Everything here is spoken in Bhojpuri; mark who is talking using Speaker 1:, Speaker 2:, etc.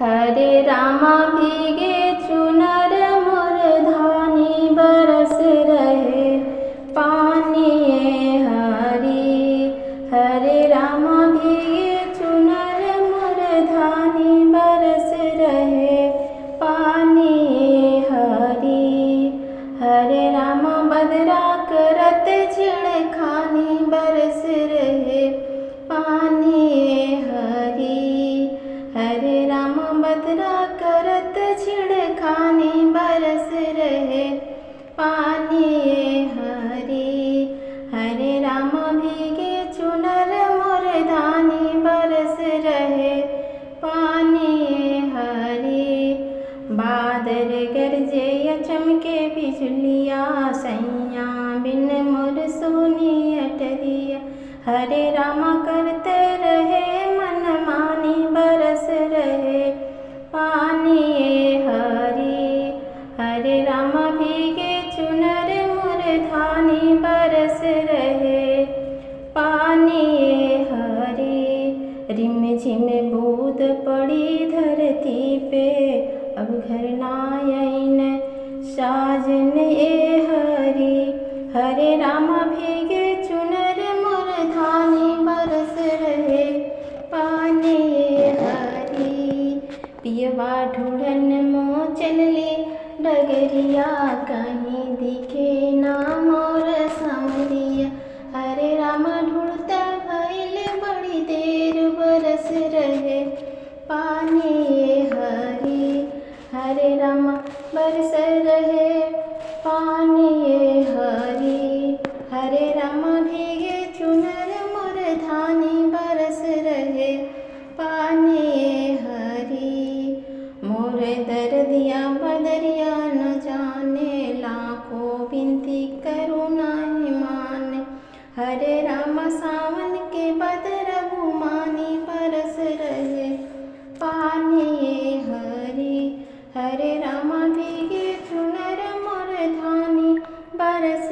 Speaker 1: हरे रामा भीगे चुनर मोर धानी बरस रहे पानी हरी। हरे रामा भीगे चुनर मोर धानी बरस रहे पानी हरी। हरे रामा बदरा करत छिड़खानी बरस रहे पानी हरी। हरे रामा बदरा करत छिड़खानी बरस रहे पानी हरी। हरे रामा भीगे चुनर मोर धानी बरस रहे पानी हरी। बादल गरजे चमके बिजलिया सैया बिन मोर सोनी अटरिया। हरे रामा करते रहे मन मानी बरस रहे पानी हरी। हरे रामा भीगे चुनर मोर धानी बरस रहे पानी हरी। रिम झिम बूंद पड़ी धरती पे अब घर ना आईन साजन ए हरी। हरे रामा भीगे चुनर मोर धानी बरस रहे पानी हरी। पियवा ढूढ़न मो चलले डगरिया कहीं दिखे ना मोर सांवरिया। हरे रामा ढूढ़ता भइल बड़ी देर बरस रहे पानी हरी। हरे रामा बरस रहे पानी हरी। हरे रामा भीगे चुनर मोर धानी बरस रहे पानी हरी। मोर दर्दिया बदरिया न जाने लाखों बिनती करूँ नहीं माने। हरे रामा सावन के बदर घुमानी बरस रहे पानी हरी। हरे रामा भीगे चुनर मोर धानी बरस